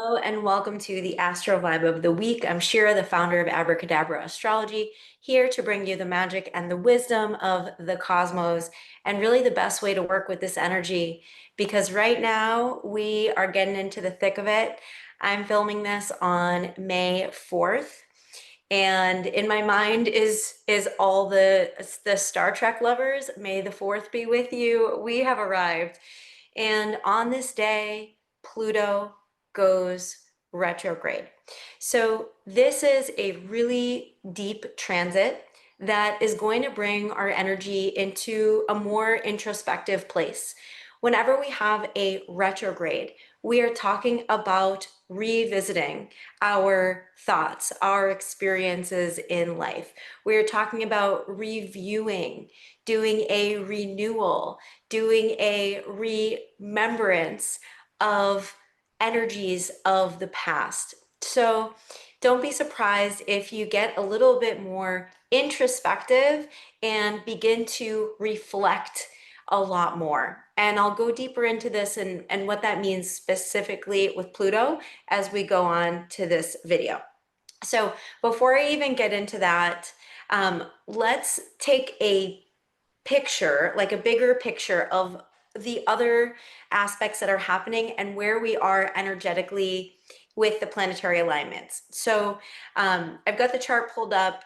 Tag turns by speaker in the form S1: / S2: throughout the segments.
S1: Hello and welcome to the Astro Vibe of the Week. I'm Shira, the founder of Abracadabra Astrology, here to bring you the magic and the wisdom of the cosmos and really the best way to work with this energy because right now we are getting into the thick of it. I'm filming this on May 4th. And in my mind is all the Star Trek lovers. May the 4th be with you. We have arrived. And on this day, Pluto goes retrograde. So this is a really deep transit that is going to bring our energy into a more introspective place. Whenever we have a retrograde, we are talking about revisiting our thoughts, our experiences in life. We are talking about reviewing, doing a renewal, doing a remembrance of energies of the past. So don't be surprised if you get a little bit more introspective and begin to reflect a lot more. And I'll go deeper into this and what that means specifically with Pluto as we go on to this video. So before I even get into that, let's take a picture, like a bigger picture of the other aspects that are happening and where we are energetically with the planetary alignments. So I've got the chart pulled up.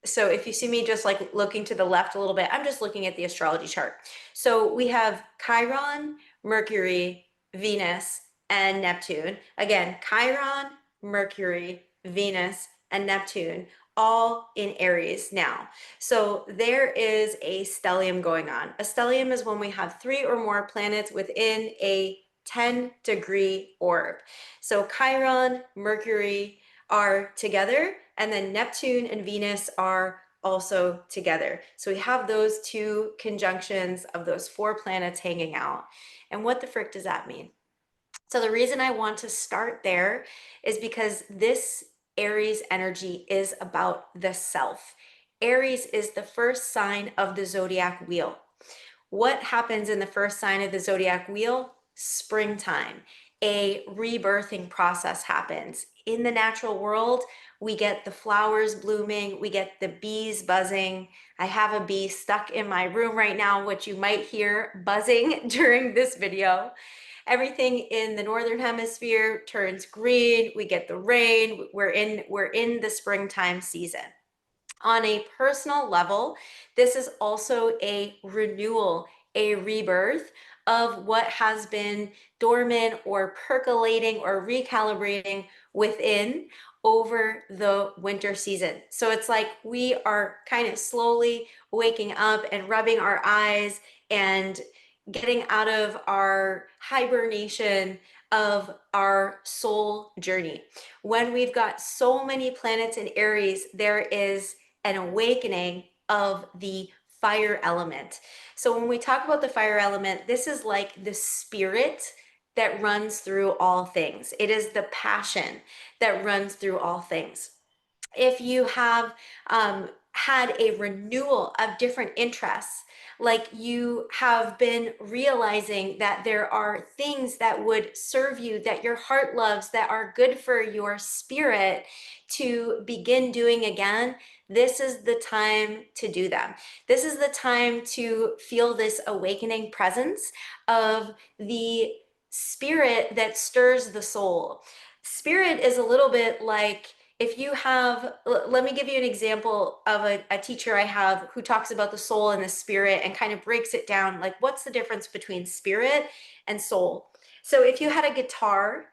S1: So if you see me just like looking to the left a little bit, I'm just looking at the astrology chart. So we have Chiron, Mercury, Venus, and Neptune. Again, Chiron, Mercury, Venus, and Neptune, all in Aries now. So there is a stellium going on. A stellium is when we have 3 or more planets within a 10-degree orb. So Chiron, Mercury are together, and then Neptune and Venus are also together. So we have those 2 conjunctions of those 4 planets hanging out. And what the frick does that mean? So the reason I want to start there is because this Aries energy is about the self. Aries is the first sign of the zodiac wheel. What happens in the first sign of the zodiac wheel? Springtime. A rebirthing process happens. In the natural world, we get the flowers blooming, we get the bees buzzing. I have a bee stuck in my room right now, which you might hear buzzing during this video. Everything in the northern hemisphere turns green, we get the rain, we're in the springtime season. On a personal level, this is also a renewal, a rebirth of what has been dormant or percolating or recalibrating within over the winter season. So it's like we are kind of slowly waking up and rubbing our eyes and getting out of our hibernation of our soul journey. When we've got so many planets in Aries, there is an awakening of the fire element. So when we talk about the fire element, this is like the spirit that runs through all things. It is the passion that runs through all things. If you have had a renewal of different interests, like you have been realizing that there are things that would serve you, that your heart loves, that are good for your spirit to begin doing again, this is the time to do them. This is the time to feel this awakening presence of the spirit that stirs the soul. Spirit is a little bit like, if you have, let me give you an example of a teacher I have who talks about the soul and the spirit and kind of breaks it down, like what's the difference between spirit and soul? So if you had a guitar,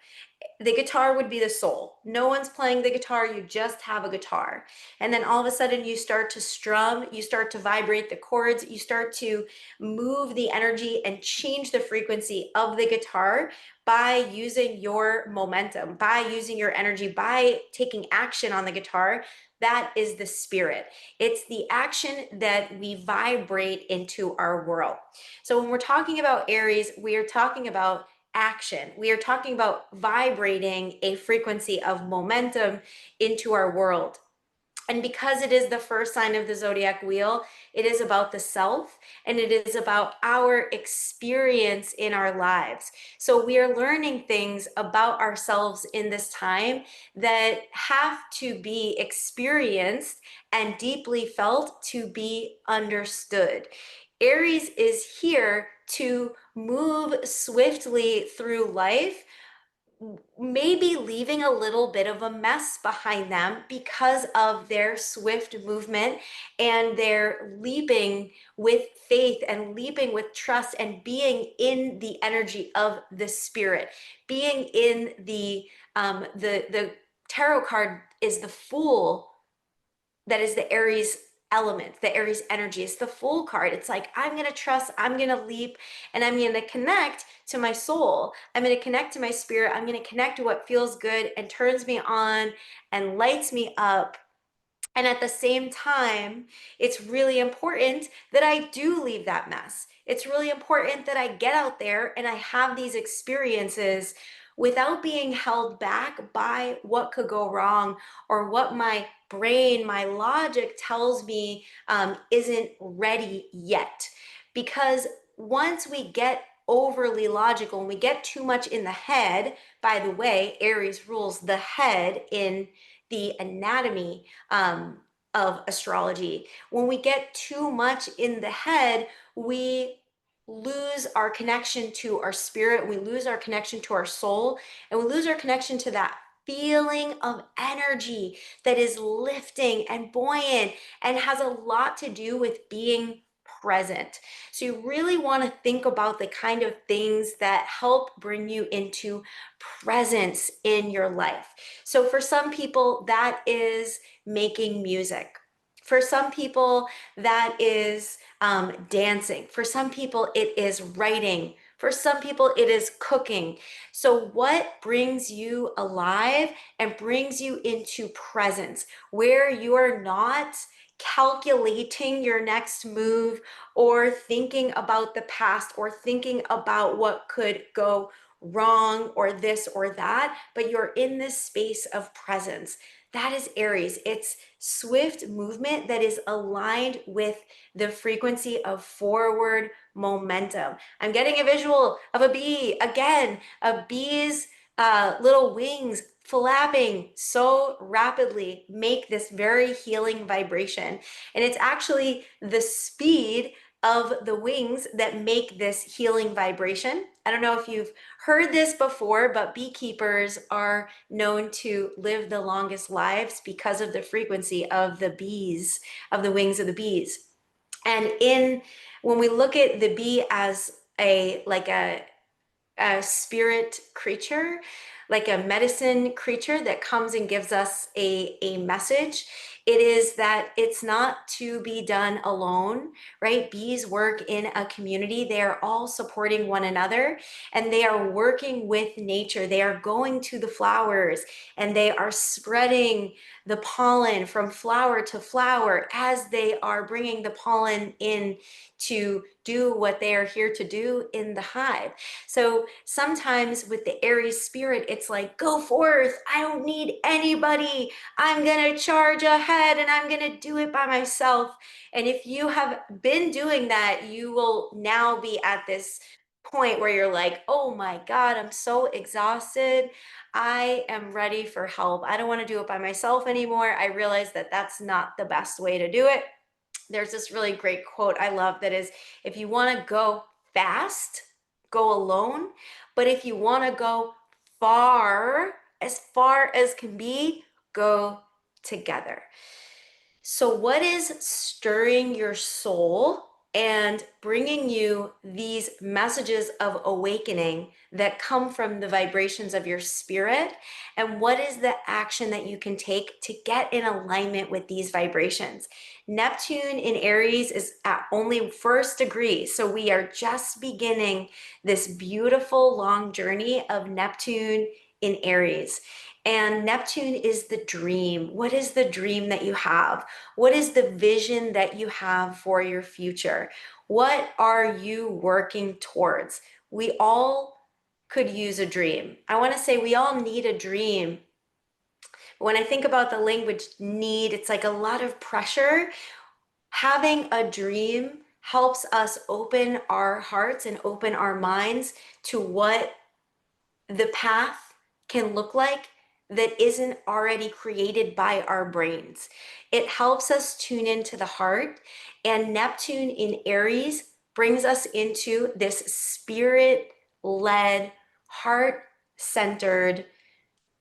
S1: the guitar would be the soul. No one's playing the guitar, you just have a guitar. And then all of a sudden you start to strum, you start to vibrate the chords, you start to move the energy and change the frequency of the guitar by using your momentum, by using your energy, by taking action on the guitar. That is the spirit. It's the action that we vibrate into our world. So when we're talking about Aries, we are talking about action. We are talking about vibrating a frequency of momentum into our world. And because it is the first sign of the zodiac wheel, it is about the self and it is about our experience in our lives. So we are learning things about ourselves in this time that have to be experienced and deeply felt to be understood. Aries is here to move swiftly through life, maybe leaving a little bit of a mess behind them because of their swift movement and their leaping with faith and leaping with trust and being in the energy of the spirit, being in the tarot card is the Fool. That is the Aries element, the Aries energy. It's the Fool card. It's like, I'm going to trust, I'm going to leap, and I'm going to connect to my soul. I'm going to connect to my spirit. I'm going to connect to what feels good and turns me on and lights me up. And at the same time, it's really important that I do leave that mess. It's really important that I get out there and I have these experiences without being held back by what could go wrong or what my brain, my logic tells me isn't ready yet. Because once we get overly logical and we get too much in the head, by the way, Aries rules the head in the anatomy of astrology. When we get too much in the head, we lose our connection to our spirit, we lose our connection to our soul, and we lose our connection to that feeling of energy that is lifting and buoyant and has a lot to do with being present. So you really want to think about the kind of things that help bring you into presence in your life. So for some people, that is making music. For some people, that is dancing. For some people, it is writing. For some people, it is cooking. So, what brings you alive and brings you into presence where you are not calculating your next move or thinking about the past or thinking about what could go wrong or this or that, but you're in this space of presence. That is Aries. It's swift movement that is aligned with the frequency of forward momentum. I'm getting a visual of a bee again, a bee's little wings flapping so rapidly make this very healing vibration. And it's actually the speed of the wings that make this healing vibration. I don't know if you've heard this before, but beekeepers are known to live the longest lives because of the frequency of the bees, of the wings of the bees. And in when we look at the bee as a spirit creature, like a medicine creature that comes and gives us a message. It is that it's not to be done alone, right? Bees work in a community. They are all supporting one another and they are working with nature. They are going to the flowers and they are spreading the pollen from flower to flower as they are bringing the pollen in to do what they are here to do in the hive. So sometimes with the Aries spirit, it's like, go forth. I don't need anybody. I'm going to charge ahead and I'm going to do it by myself. And if you have been doing that, you will now be at this point where you're like, oh my God, I'm so exhausted. I am ready for help. I don't want to do it by myself anymore. I realize that that's not the best way to do it. There's this really great quote I love that is, if you want to go fast, go alone. But if you want to go far as can be, go together. So, what is stirring your soul and bringing you these messages of awakening that come from the vibrations of your spirit? And what is the action that you can take to get in alignment with these vibrations? Neptune in Aries is at only first degree. So, we are just beginning this beautiful long journey of Neptune in Aries. And Neptune is the dream. What is the dream that you have? What is the vision that you have for your future? What are you working towards? We all could use a dream. I want to say we all need a dream When I think about the language need, it's like a lot of pressure. Having a dream helps us open our hearts and open our minds to what the path can look like that isn't already created by our brains. It helps us tune into the heart, and Neptune in Aries brings us into this spirit led, heart centered,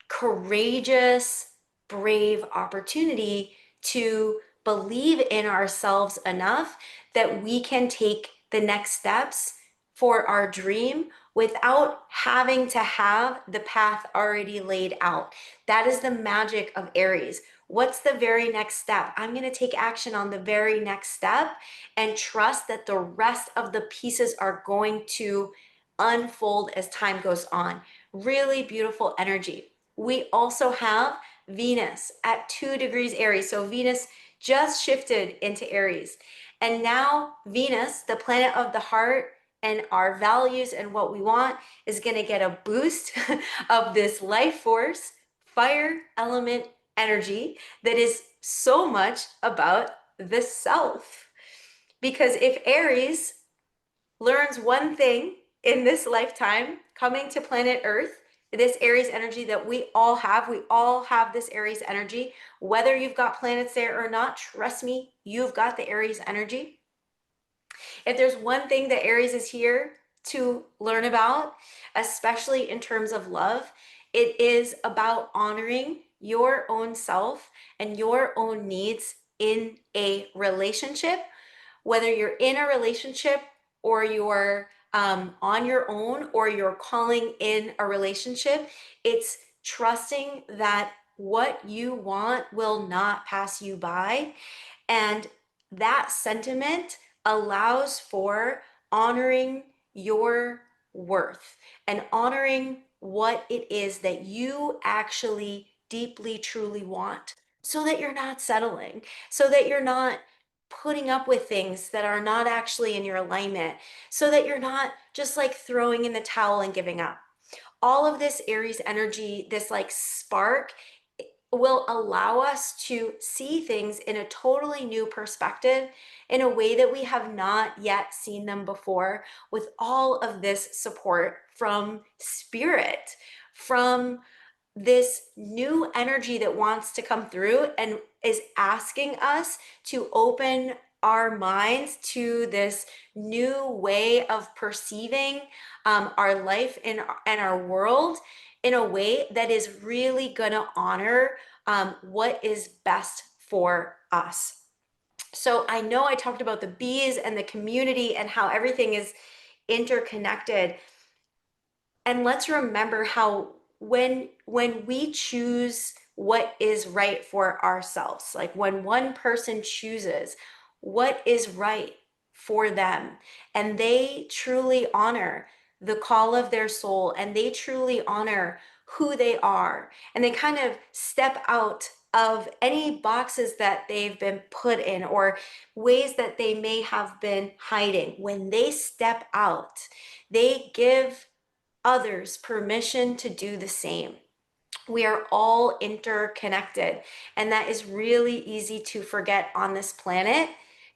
S1: courageous, brave opportunity to believe in ourselves enough that we can take the next steps for our dream without having to have the path already laid out. That is the magic of Aries. What's the very next step? I'm going to take action on the very next step and trust that the rest of the pieces are going to unfold as time goes on. Really beautiful energy. We also have Venus at 2 degrees Aries. So Venus just shifted into Aries. And now Venus, the planet of the heart and our values and what we want, is going to get a boost of this life force, fire element energy that is so much about the self. Because if Aries learns one thing in this lifetime, coming to planet Earth, this Aries energy that we all have this Aries energy, whether you've got planets there or not, trust me, you've got the Aries energy. If there's one thing that Aries is here to learn about, especially in terms of love, it is about honoring your own self and your own needs in a relationship, whether you're in a relationship or you're on your own or you're calling in a relationship. It's trusting that what you want will not pass you by. And that sentiment allows for honoring your worth and honoring what it is that you actually deeply, truly want, so that you're not settling, so that you're not putting up with things that are not actually in your alignment, so that you're not just like throwing in the towel and giving up. All of this Aries energy, this like spark, will allow us to see things in a totally new perspective, in a way that we have not yet seen them before, with all of this support from spirit, from this new energy that wants to come through and is asking us to open our minds to this new way of perceiving our life and our world in a way that is really going to honor what is best for us. So I know I talked about the bees and the community and how everything is interconnected. And let's remember how when we choose what is right for ourselves, like when one person chooses what is right for them and they truly honor the call of their soul and they truly honor who they are and they kind of step out of any boxes that they've been put in or ways that they may have been hiding, when they step out, they give others permission to do the same. We are all interconnected, and that is really easy to forget on this planet,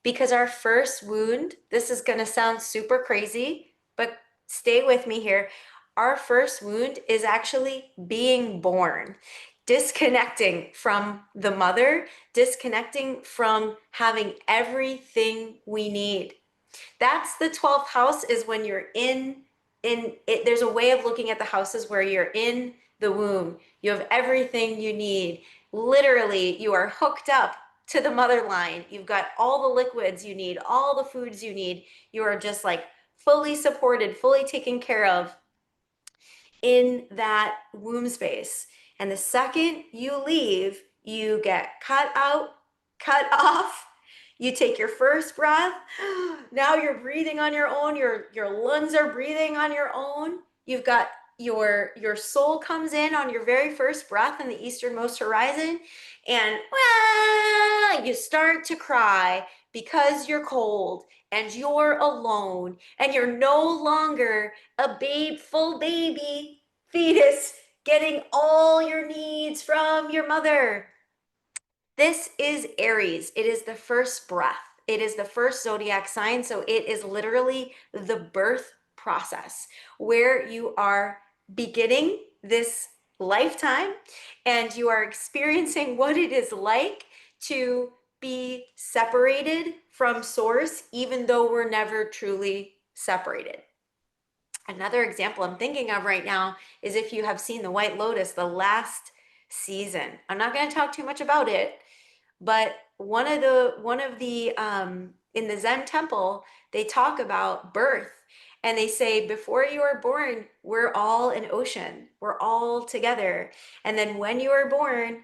S1: because our first wound, this is going to sound super crazy, but stay with me here. Our first wound is actually being born, disconnecting from the mother, disconnecting from having everything we need. That's the 12th house, is when you're in it. There's a way of looking at the houses where you're in the womb. You have everything you need. Literally, you are hooked up to the mother line. You've got all the liquids you need, all the foods you need. You are just like fully supported, fully taken care of in that womb space. And the second you leave, you get cut out, cut off. You take your first breath. Now you're breathing on your own. Your lungs are breathing on your own. You've got your soul comes in on your very first breath in the easternmost horizon, and you start to cry because you're cold and you're alone and you're no longer a full baby fetus getting all your needs from love your mother. This is Aries. It is the first breath. It is the first zodiac sign. So it is literally the birth process where you are beginning this lifetime and you are experiencing what it is like to be separated from source, even though we're never truly separated. Another example I'm thinking of right now is if you have seen The White Lotus, the last season. I'm not going to talk too much about it, but one of the in the Zen temple, they talk about birth and they say before you are born, we're all an ocean. We're all together. And then when you are born,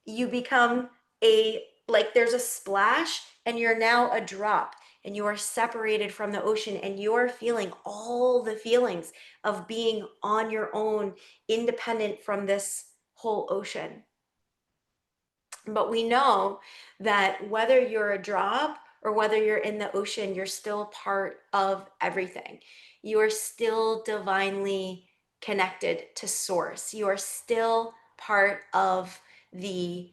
S1: you become a like there's a splash and you're now a drop and you are separated from the ocean and you're feeling all the feelings of being on your own, independent from this whole ocean. But we know that whether you're a drop or whether you're in the ocean, you're still part of everything. You are still divinely connected to source. You are still part of the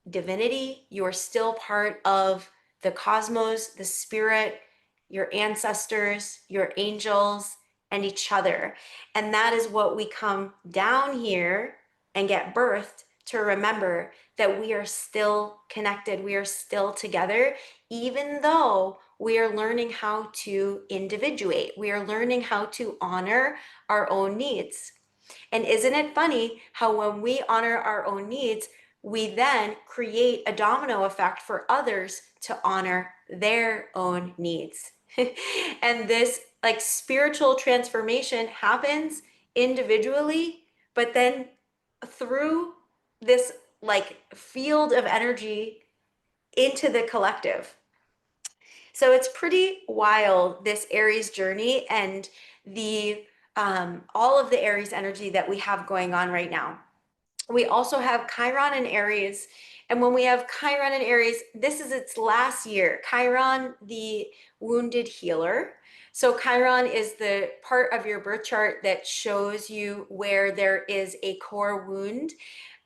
S1: divinity. You are still part of the cosmos, the spirit, your ancestors, your angels, and each other. And that is what we come down here and get birthed to remember, that we are still connected. We are still together, even though we are learning how to individuate. We are learning how to honor our own needs. And isn't it funny how when we honor our own needs, we then create a domino effect for others to honor their own needs. And this like spiritual transformation happens individually, but then through this like field of energy into the collective. So it's pretty wild, this Aries journey and the all of the Aries energy that we have going on right now. We also have Chiron and Aries. And when we have Chiron and Aries, this is its last year. Chiron, the wounded healer. So Chiron is the part of your birth chart that shows you where there is a core wound.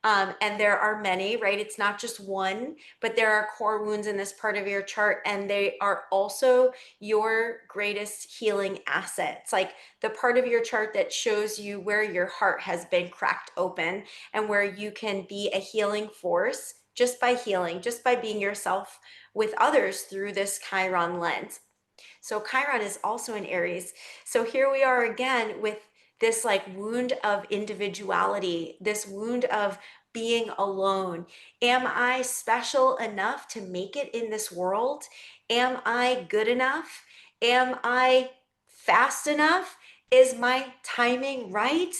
S1: And there are many, right? It's not just one, but there are core wounds in this part of your chart, and they are also your greatest healing asset. It's like the part of your chart that shows you where your heart has been cracked open and where you can be a healing force just by healing, just by being yourself with others through this Chiron lens. So Chiron is also in Aries. So here we are again with this like wound of individuality, this wound of being alone. Am I special enough to make it in this world? Am I good enough? Am I fast enough? Is my timing right?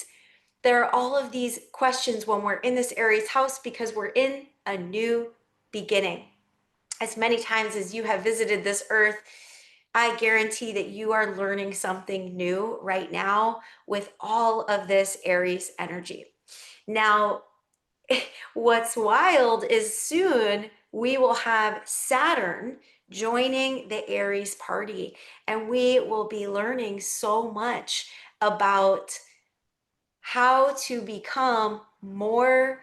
S1: There are all of these questions when we're in this Aries house because we're in a new beginning. As many times as you have visited this earth, I guarantee that you are learning something new right now with all of this Aries energy. Now, what's wild is soon we will have Saturn joining the Aries party, and we will be learning so much about how to become more,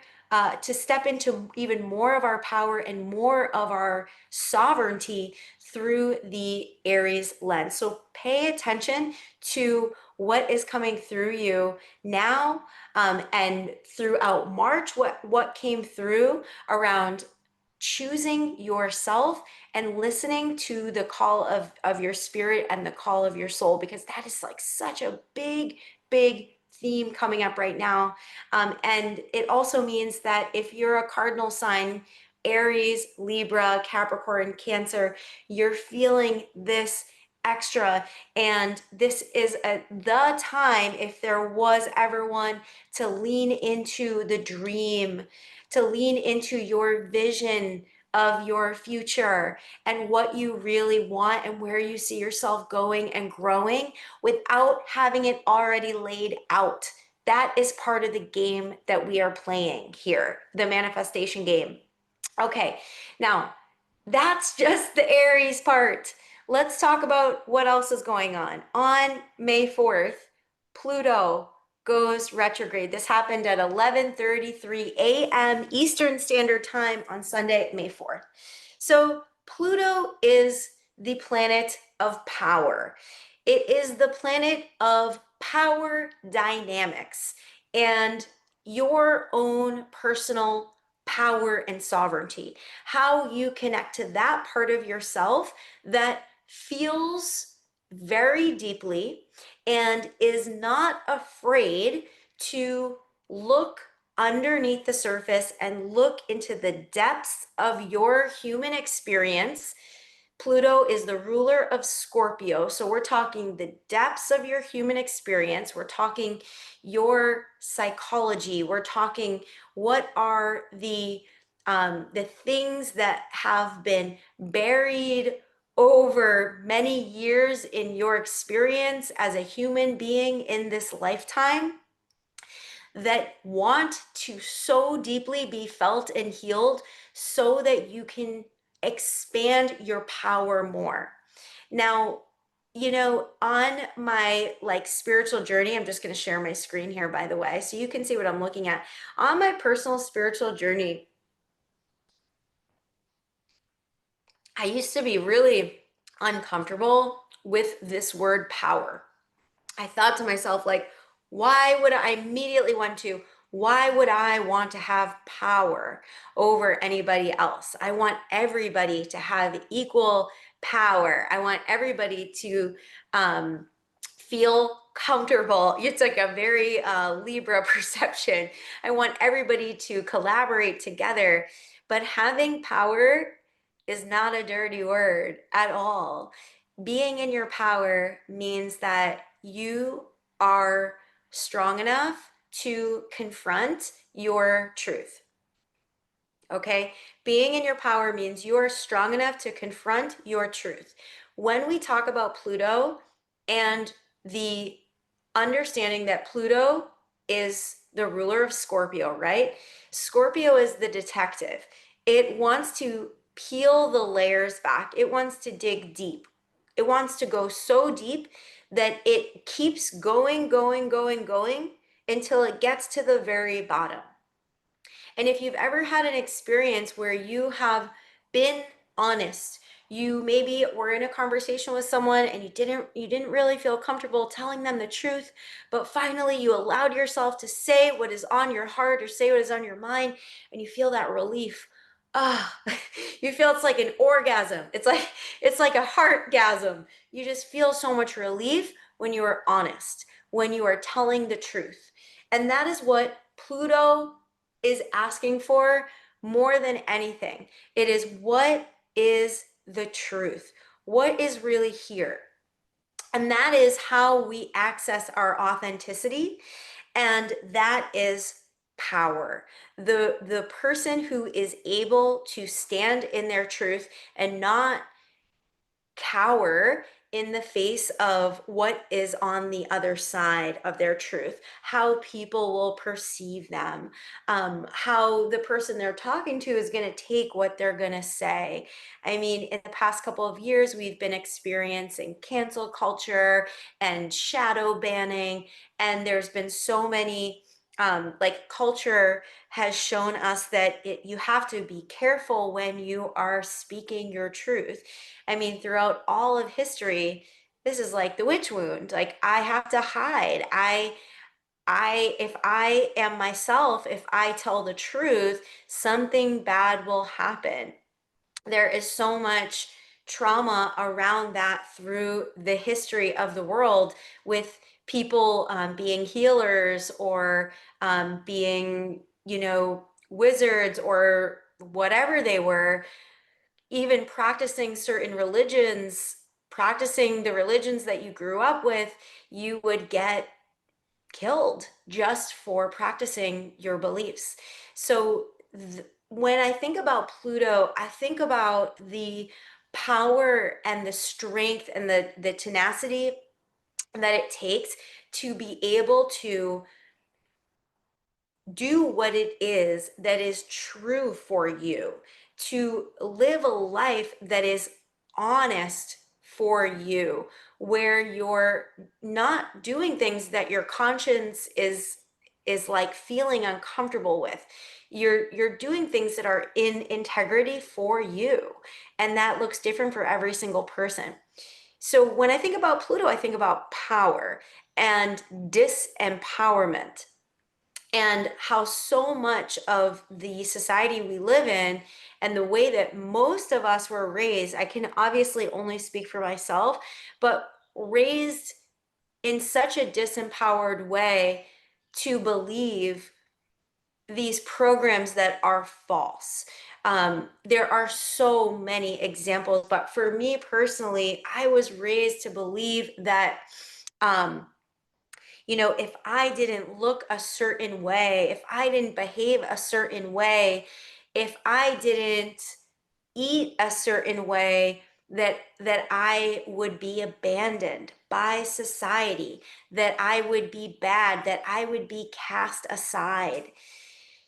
S1: to step into even more of our power and more of our sovereignty through the Aries lens. So pay attention to what is coming through you now, and throughout March, what came through around choosing yourself and listening to the call of your spirit and the call of your soul, because that is like such a big theme coming up right now. And it also means that if you're a cardinal sign, Aries, Libra, Capricorn, Cancer, you're feeling this extra. And this is the time, if there was ever one, to lean into the dream, to lean into your vision of your future and what you really want and where you see yourself going and growing without having it already laid out. That is part of the game that we are playing here, the manifestation game. Okay, now that's just the Aries part. Let's talk about what else is going on. On May 4th, Pluto goes retrograde. This happened at 11:33 a.m. Eastern Standard Time on Sunday, May 4th. So Pluto is the planet of power. It is the planet of power dynamics and your own personal power and sovereignty. How you connect to that part of yourself that feels very deeply and is not afraid to look underneath the surface and look into the depths of your human experience. Pluto is the ruler of Scorpio. So we're talking the depths of your human experience. We're talking your psychology. We're talking what are the things that have been buried over many years in your experience as a human being in this lifetime that want to so deeply be felt and healed so that you can expand your power more. Now, on my spiritual journey, I'm just going to share my screen here, by the way, so you can see what I'm looking at. On my personal spiritual journey, I used to be really uncomfortable with this word power. I thought to myself, why would I immediately want to? Why would I want to have power over anybody else? I want everybody to have equal power. I want everybody to feel comfortable. It's like a very Libra perception. I want everybody to collaborate together. But having power is not a dirty word at all. Being in your power means that you are strong enough to confront your truth. Okay? Being in your power means you are strong enough to confront your truth. When we talk about Pluto and the understanding that Pluto is the ruler of Scorpio, right? Scorpio is the detective. It wants to peel the layers back. It wants to dig deep. It wants to go so deep that it keeps going, going, going, going until it gets to the very bottom. And if you've ever had an experience where you have been honest, you maybe were in a conversation with someone and you didn't really feel comfortable telling them the truth, but finally you allowed yourself to say what is on your heart or say what is on your mind, and you feel that relief. You feel it's like an orgasm. It's like a heartgasm. You just feel so much relief when you are honest, when you are telling the truth. And that is what Pluto is asking for more than anything. It is, what is the truth? What is really here? And that is how we access our authenticity, and that is power. The person who is able to stand in their truth and not cower in the face of what is on the other side of their truth, how people will perceive them, how the person they're talking to is going to take what they're going to say. I mean, in the past couple of years, we've been experiencing cancel culture and shadow banning, and there's been so many culture has shown us that you have to be careful when you are speaking your truth. I mean, throughout all of history, this is like the witch wound. Like, I have to hide. If I am myself, if I tell the truth, something bad will happen. There is so much trauma around that through the history of the world, with people being healers or being, wizards or whatever they were, even practicing certain religions, practicing the religions that you grew up with, you would get killed just for practicing your beliefs. So when I think about Pluto, I think about the power and the strength and the tenacity that it takes to be able to do what it is that is true for you, to live a life that is honest for you, where you're not doing things that your conscience is like feeling uncomfortable with. You're doing things that are in integrity for you, and that looks different for every single person. So when I think about Pluto, I think about power and disempowerment, and how so much of the society we live in and the way that most of us were raised, I can obviously only speak for myself, but raised in such a disempowered way to believe these programs that are false. There are so many examples, but for me personally, I was raised to believe that if I didn't look a certain way, if I didn't behave a certain way, if I didn't eat a certain way, that I would be abandoned by society, that I would be bad, that I would be cast aside.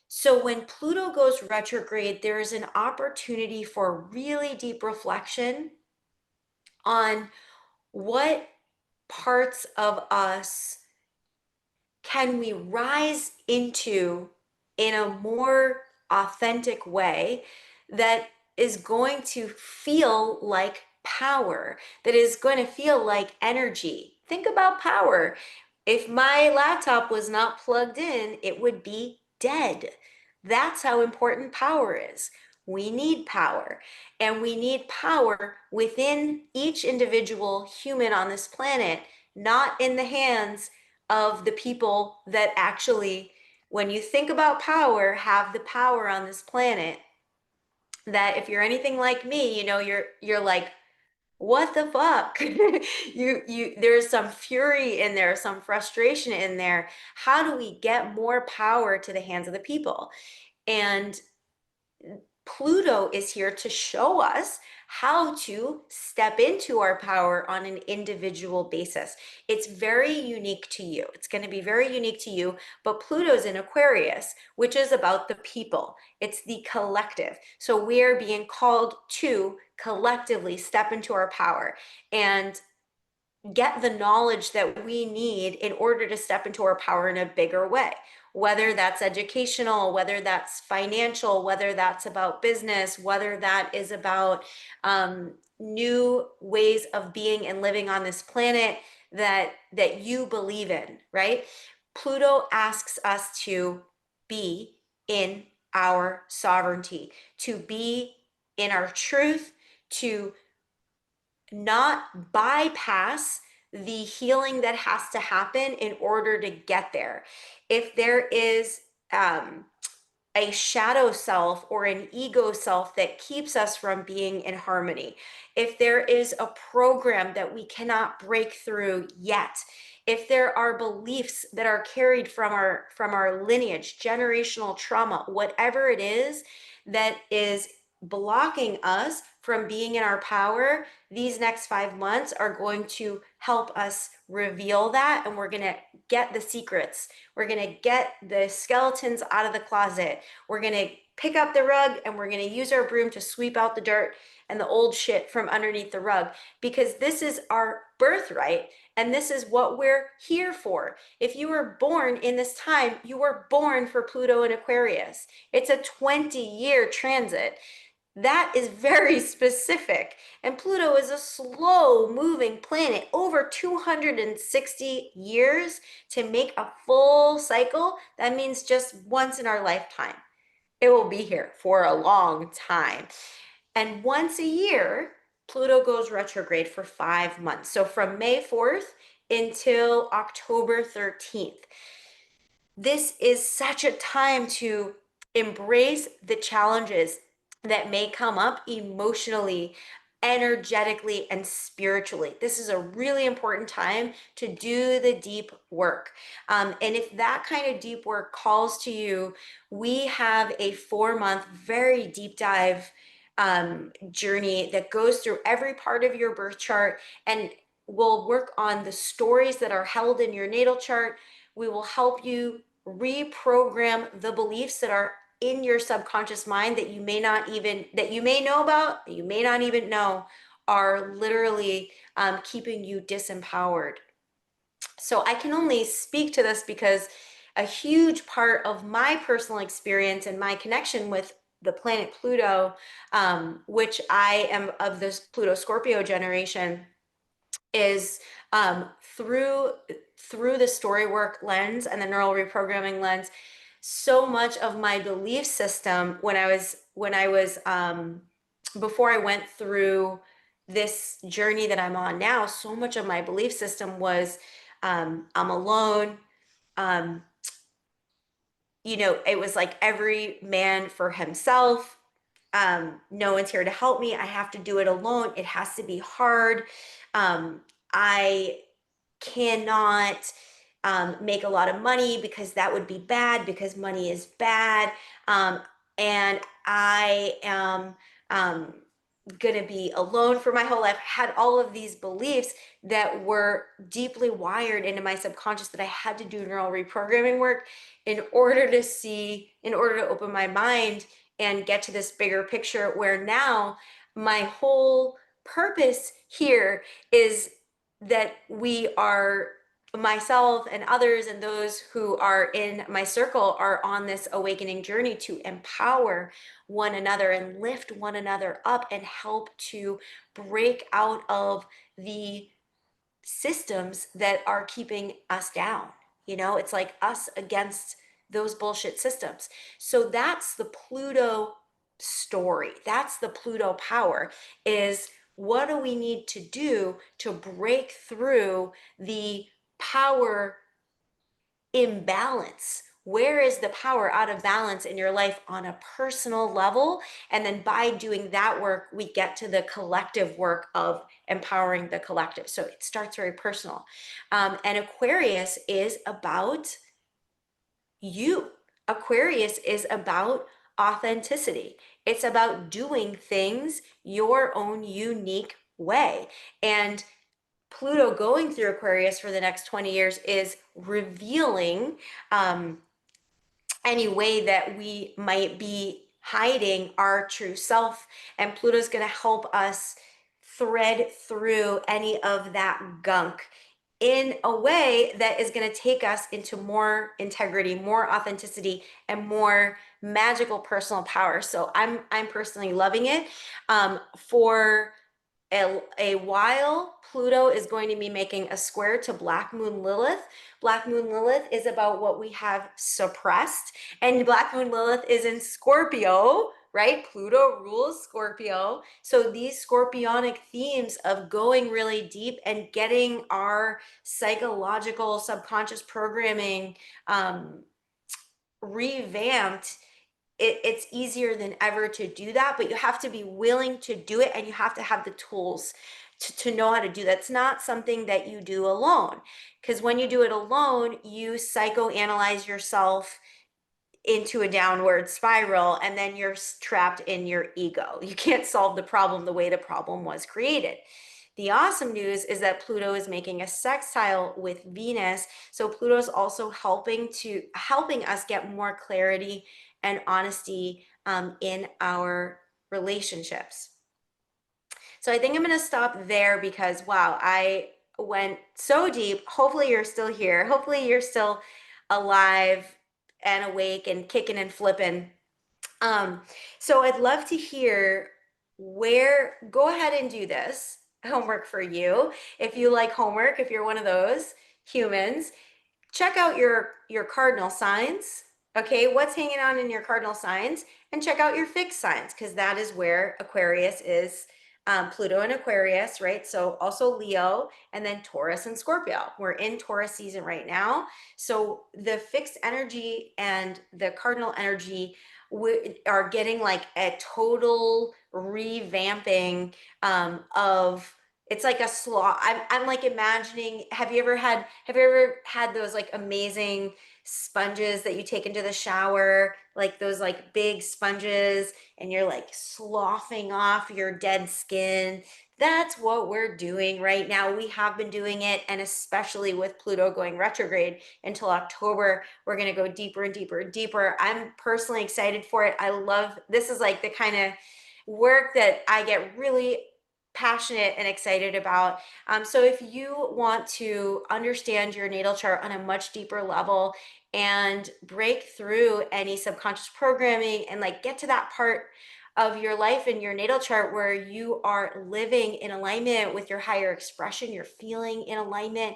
S1: So when Pluto goes retrograde, there is an opportunity for really deep reflection on what parts of us can we rise into in a more authentic way that is going to feel like power, that is going to feel like energy. Think about power. If my laptop was not plugged in, it would be dead. That's how important power is. We need power, and we need power within each individual human on this planet, not in the hands of the people that actually, when you think about power, have the power on this planet. That if you're anything like me, you're like, what the fuck? There's some fury in there, some frustration in there. How do we get more power to the hands of the people? And Pluto is here to show us how to step into our power on an individual basis. It's very unique to you. It's going to be very unique to you, but Pluto's in Aquarius, which is about the people. It's the collective. So we are being called to collectively step into our power and get the knowledge that we need in order to step into our power in a bigger way, whether that's educational, whether that's financial, whether that's about business, whether that is about new ways of being and living on this planet that you believe in, right? Pluto asks us to be in our sovereignty, to be in our truth, to not bypass the healing that has to happen in order to get there. If there is a shadow self or an ego self that keeps us from being in harmony, if there is a program that we cannot break through yet, if there are beliefs that are carried from our lineage, generational trauma, whatever it is that is blocking us from being in our power, these next 5 months are going to help us reveal that, and we're going to get the secrets. We're going to get the skeletons out of the closet. We're going to pick up the rug, and we're going to use our broom to sweep out the dirt and the old shit from underneath the rug, because this is our birthright and this is what we're here for. If you were born in this time, you were born for Pluto and Aquarius. It's a 20-year transit. That is very specific. And Pluto is a slow moving planet, over 260 years to make a full cycle. That means just once in our lifetime. It will be here for a long time. And once a year, Pluto goes retrograde for 5 months. So from May 4th until October 13th. This is such a time to embrace the challenges that may come up emotionally, energetically, and spiritually. This is a really important time to do the deep work. And if that kind of deep work calls to you, we have a 4-month, very deep dive journey that goes through every part of your birth chart, and we'll work on the stories that are held in your natal chart. We will help you reprogram the beliefs that are in your subconscious mind that you may know about, that you may not even know are literally keeping you disempowered. So I can only speak to this because a huge part of my personal experience and my connection with the planet Pluto, which I am of this Pluto Scorpio generation, is through the story work lens and the neural reprogramming lens. So much of my belief system when I was before I went through this journey that I'm on now, so much of my belief system was I'm alone. Um, it was like every man for himself. No one's here to help me. I have to do it alone. It has to be hard. I cannot make a lot of money because that would be bad because money is bad. Um, and I am um, going to be alone for my whole life. Had all of these beliefs that were deeply wired into my subconscious that I had to do neural reprogramming work in order to open my mind and get to this bigger picture where now my whole purpose here is that we are, myself and others and those who are in my circle are on this awakening journey to empower one another and lift one another up and help to break out of the systems that are keeping us down. It's like us against those bullshit systems. So that's the Pluto story. That's the Pluto power, is what do we need to do to break through the power imbalance? Where is the power out of balance in your life on a personal level? And then by doing that work, we get to the collective work of empowering the collective. So it starts very personal. And Aquarius is about you. Aquarius is about authenticity. It's about doing things your own unique way. And Pluto going through Aquarius for the next 20 years is revealing any way that we might be hiding our true self. And Pluto's going to help us thread through any of that gunk in a way that is going to take us into more integrity, more authenticity, and more magical personal power. So I'm personally loving it. For a while, Pluto is going to be making a square to Black Moon Lilith. Black Moon Lilith is about what we have suppressed, and Black Moon Lilith is in Scorpio, right? Pluto rules Scorpio. So these scorpionic themes of going really deep and getting our psychological subconscious programming revamped, it's easier than ever to do that, but you have to be willing to do it and you have to have the tools to know how to do that. It's not something that you do alone, because when you do it alone, you psychoanalyze yourself into a downward spiral and then you're trapped in your ego. You can't solve the problem the way the problem was created. The awesome news is that Pluto is making a sextile with Venus. So Pluto is also helping us get more clarity and honesty in our relationships. So I think I'm going to stop there because, wow, I went so deep. Hopefully you're still here. Hopefully you're still alive and awake and kicking and flipping. So I'd love to hear go ahead and do this homework for you. If you like homework, if you're one of those humans, check out your cardinal signs. Okay, what's hanging on in your cardinal signs, and check out your fixed signs, because that is where Aquarius is. Pluto and Aquarius, right? So also Leo, and then Taurus and Scorpio. We're in Taurus season right now. So the fixed energy and the cardinal energy are getting like a total revamping of, it's like a slaw. I'm like imagining, have you ever had those like amazing sponges that you take into the shower, like those like big sponges, and you're like sloughing off your dead skin? That's what we're doing right now. We have been doing it, and especially with Pluto going retrograde until October, we're going to go deeper and deeper and deeper. I'm personally excited for it. I love, this is like the kind of work that I get really passionate and excited about. So if you want to understand your natal chart on a much deeper level and break through any subconscious programming and like get to that part of your life in your natal chart where you are living in alignment with your higher expression, you're feeling in alignment,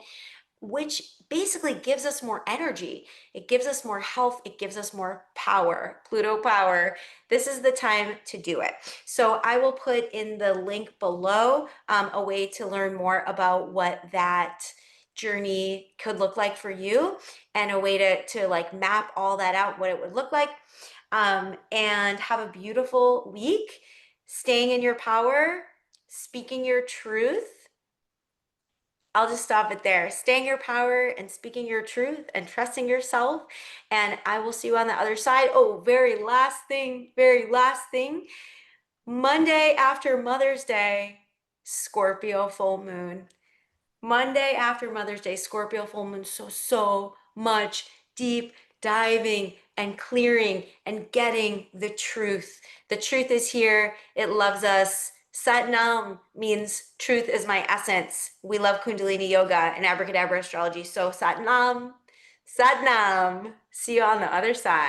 S1: which basically gives us more energy. It gives us more health. It gives us more power, Pluto power. This is the time to do it. So I will put in the link below a way to learn more about what that journey could look like for you and a way to like map all that out, what it would look like. And have a beautiful week, staying in your power, speaking your truth. I'll just stop it there. Staying your power and speaking your truth and trusting yourself. And I will see you on the other side. Oh, very last thing, very last thing. Monday after Mother's Day, Scorpio full moon. Monday after Mother's Day, Scorpio full moon. So much deep diving and clearing and getting the truth. The truth is here. It loves us. Satnam means truth is my essence. We love Kundalini yoga and abracadabra astrology. So Satnam, Satnam. See you on the other side.